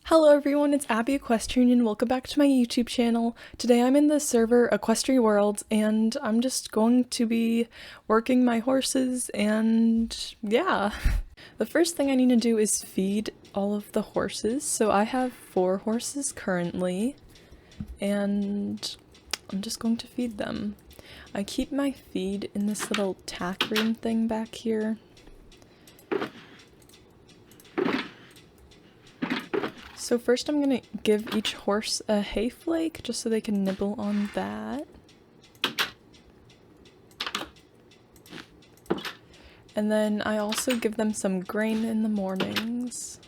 Hello everyone, it's Abby Equestrian and welcome back to my YouTube channel. Today I'm in the server Equestriworlds and I'm just going to be working my horses and yeah. The first thing I need to do is feed all of the horses. So I have 4 horses currently and I'm just going to feed them. I keep my feed in this little tack room thing back here. So first I'm gonna give each horse a hay flake just so they can nibble on that. And then I also give them some grain in the mornings.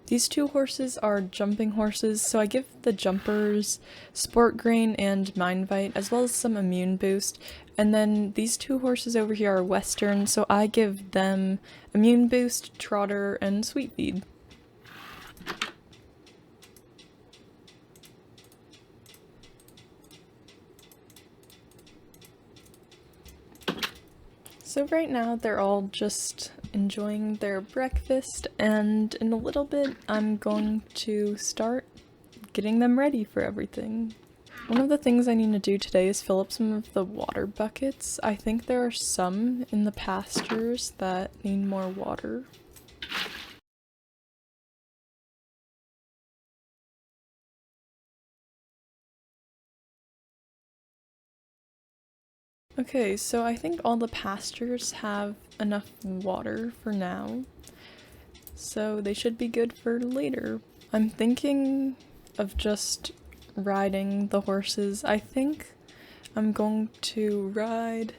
These 2 horses are jumping horses, so I give the jumpers sport grain and mindvite as well as some immune boost. And then these 2 horses over here are western, so I give them immune boost, trotter, and sweet feed. So right now they're all just enjoying their breakfast, and in a little bit I'm going to start getting them ready for everything. One of the things I need to do today is fill up some of the water buckets. I think there are some in the pastures that need more water. Okay, so I think all the pastures have enough water for now, so they should be good for later. I'm thinking of just riding the horses. I think I'm going to ride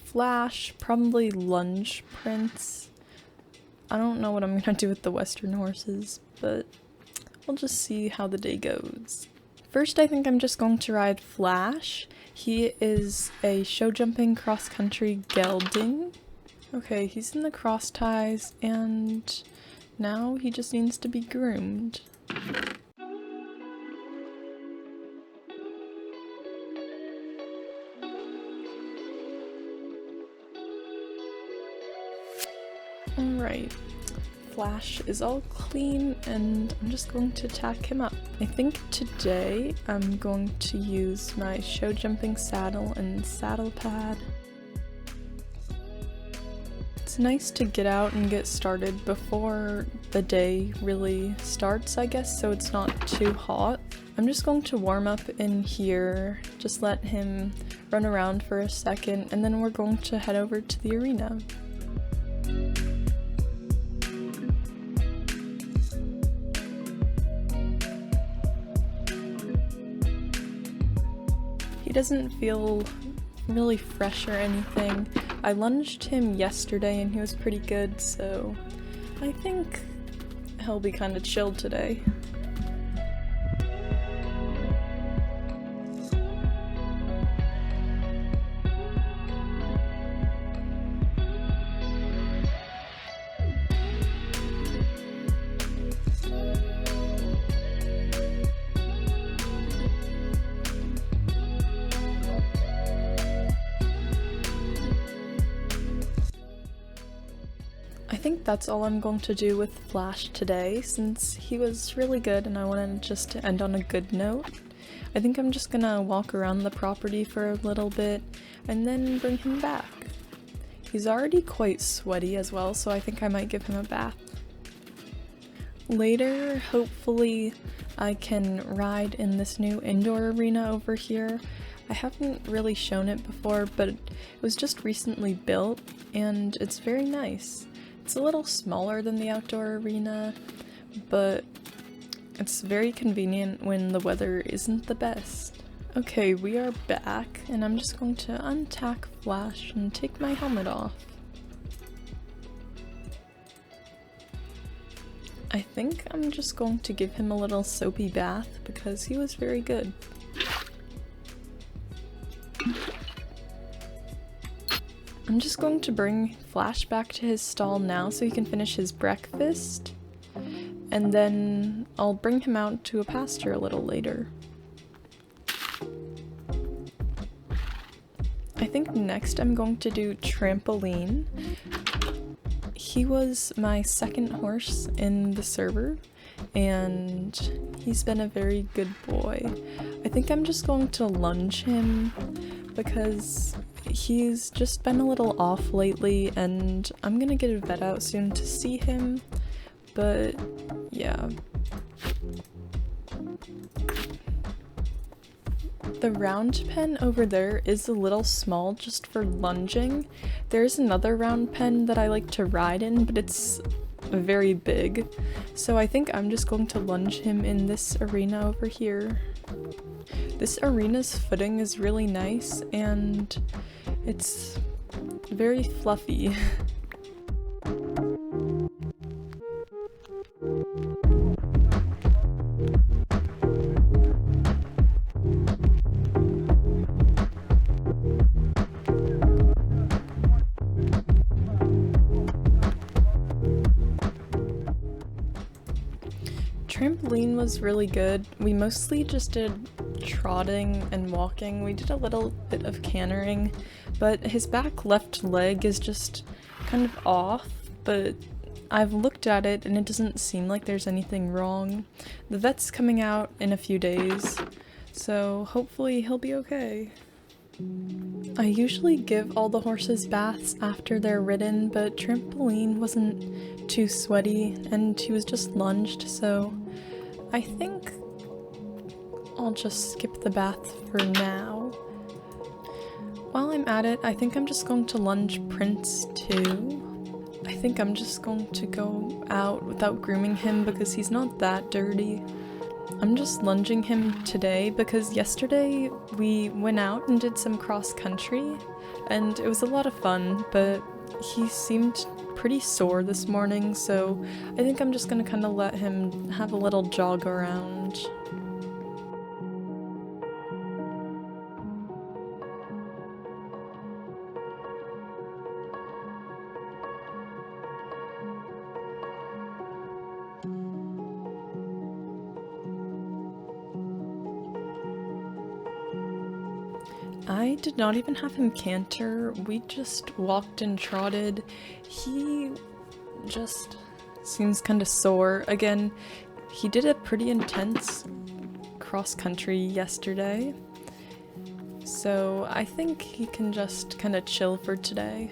Flash, probably Lunge Prince. I don't know what I'm gonna do with the western horses, but we'll just see how the day goes. First, I think I'm just going to ride Flash. He is a Showjumping cross-country gelding. Okay, he's in the cross ties, and now he just needs to be groomed. Alright. Flash is all clean and I'm just going to tack him up. I think today I'm going to use my Showjumping saddle and saddle pad. It's nice to get out and get started before the day really starts, I guess, so it's not too hot. I'm just going to warm up in here, just let him run around for a second, and then we're going to head over to the arena. He doesn't feel really fresh or anything. I lunged him yesterday and he was pretty good, so I think he'll be kind of chilled today. I think that's all I'm going to do with Flash today, since he was really good and I wanted just to end on a good note. I think I'm just gonna walk around the property for a little bit and then bring him back. He's already quite sweaty as well, so I think I might give him a bath. Later, hopefully, I can ride in this new indoor arena over here. I haven't really shown it before, but it was just recently built and it's very nice. It's a little smaller than the outdoor arena, but it's very convenient when the weather isn't the best. Okay, we are back, and I'm just going to untack Flash and take my helmet off. I think I'm just going to give him a little soapy bath because he was very good. I'm just going to bring Flash back to his stall now so he can finish his breakfast, and then I'll bring him out to a pasture a little later. I think next I'm going to do Trampoline. He was my second horse in the server, and he's been a very good boy. I think I'm just going to lunge him because he's just been a little off lately, and I'm gonna get a vet out soon to see him, but yeah. The round pen over there is a little small just for lunging. There's another round pen that I like to ride in, but it's very big. So I think I'm just going to lunge him in this arena over here. This arena's footing is really nice and it's very fluffy. Trampoline was really good. We mostly just did trotting and walking. We did a little bit of cantering, but his back left leg is just kind of off, but I've looked at it and it doesn't seem like there's anything wrong. The vet's coming out in a few days, so hopefully he'll be okay. I usually give all the horses baths after they're ridden, but Trampoline wasn't too sweaty and he was just lunged, so I think I'll just skip the bath for now. While I'm at it, I think I'm just going to lunge Prince too. I think I'm just going to go out without grooming him because he's not that dirty. I'm just lunging him today because yesterday we went out and did some cross country and it was a lot of fun, but he seemed pretty sore this morning, so I think I'm just gonna kind of let him have a little jog around. I did not even have him canter, we just walked and trotted. He just seems kind of sore. Again, he did a pretty intense cross-country yesterday, so I think he can just kind of chill for today.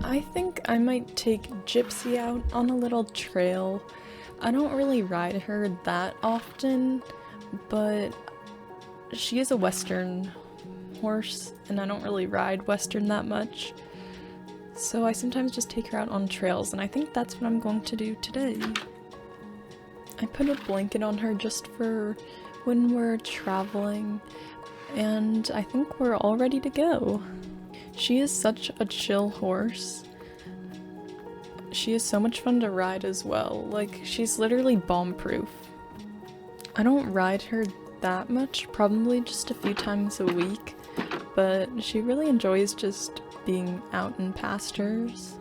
I think I might take Gypsy out on a little trail. I don't really ride her that often, but she is a Western horse and I don't really ride Western that much, so I sometimes just take her out on trails, and I think that's what I'm going to do today. I put a blanket on her just for when we're traveling, and I think we're all ready to go. She is such a chill horse. She is so much fun to ride as well. Like, she's literally bomb-proof. I don't ride her that much, probably just a few times a week, but she really enjoys just being out in pastures.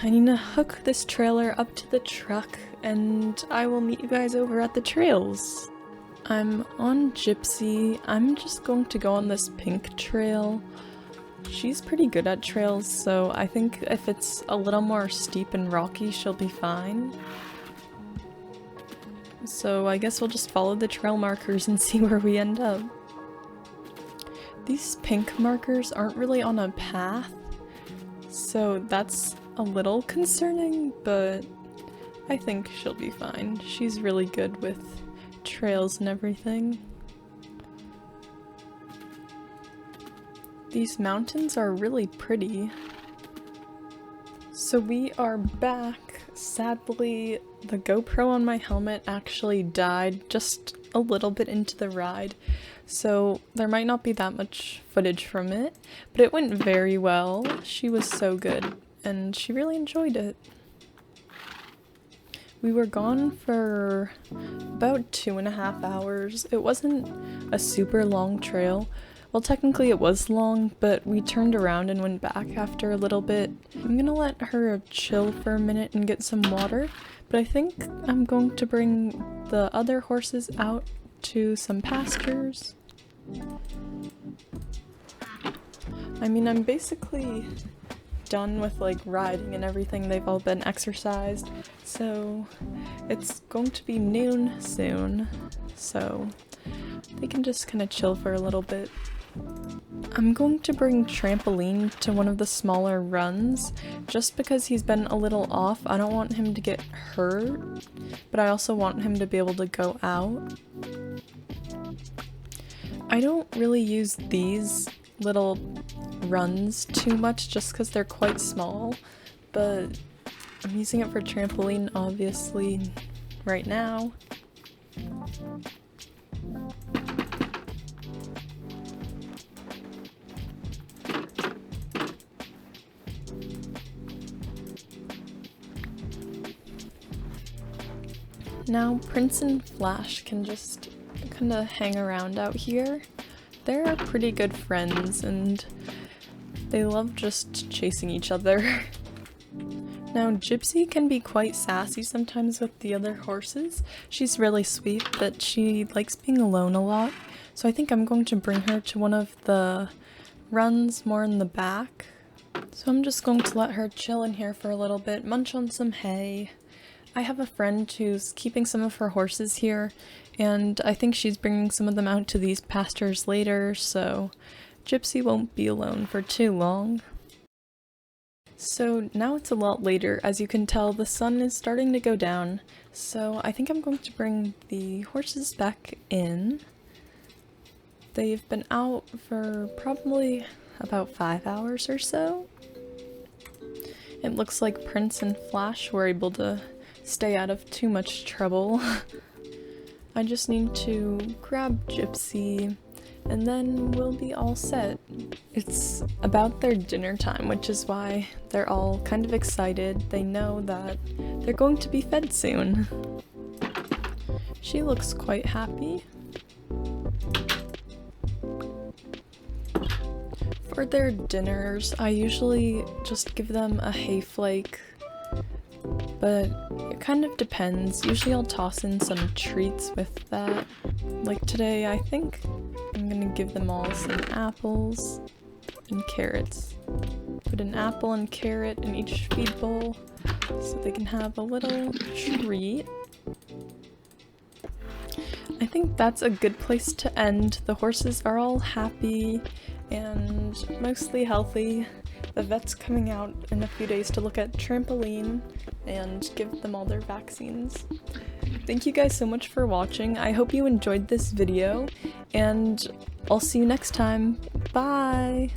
I need to hook this trailer up to the truck and I will meet you guys over at the trails. I'm on Gypsy. I'm just going to go on this pink trail. She's pretty good at trails, so I think if it's a little more steep and rocky, she'll be fine. So I guess we'll just follow the trail markers and see where we end up. These pink markers aren't really on a path, so that's a little concerning, but I think she'll be fine. She's really good with trails and everything. These mountains are really pretty. So we are back. Sadly, the GoPro on my helmet actually died just a little bit into the ride, so there might not be that much footage from it, but it went very well. She was so good, and she really enjoyed it. We were gone for about 2.5 hours. It wasn't a super long trail. Well, technically it was long, but we turned around and went back after a little bit. I'm gonna let her chill for a minute and get some water, but I think I'm going to bring the other horses out to some pastures. I mean, I'm basically done with like riding and everything. They've all been exercised, so it's going to be noon soon, so they can just kind of chill for a little bit. I'm going to bring Trampoline to one of the smaller runs just because he's been a little off. I don't want him to get hurt, but I also want him to be able to go out. I don't really use these little runs too much just because they're quite small, but I'm using it for Trampoline obviously right now. Now Prince and Flash can just kind of hang around out here. They're pretty good friends and they love just chasing each other. Now Gypsy can be quite sassy sometimes with the other horses. She's really sweet, but she likes being alone a lot. So I think I'm going to bring her to one of the runs more in the back. So I'm just going to let her chill in here for a little bit, munch on some hay. I have a friend who's keeping some of her horses here, and I think she's bringing some of them out to these pastures later, so Gypsy won't be alone for too long. So now it's a lot later. As you can tell, the sun is starting to go down, so I think I'm going to bring the horses back in. They've been out for probably about 5 hours or so. It looks like Prince and Flash were able to stay out of too much trouble. I just need to grab Gypsy and then we'll be all set. It's about their dinner time, which is why they're all kind of excited. They know that they're going to be fed soon. She looks quite happy. For their dinners, I usually just give them a hay flake, but it kind of depends. Usually I'll toss in some treats with that. Like today, I think I'm gonna give them all some apples and carrots. Put an apple and carrot in each feed bowl so they can have a little treat. I think that's a good place to end. The horses are all happy and mostly healthy. The vet's coming out in a few days to look at Trampoline and give them all their vaccines. Thank you guys so much for watching. I hope you enjoyed this video, and I'll see you next time. Bye!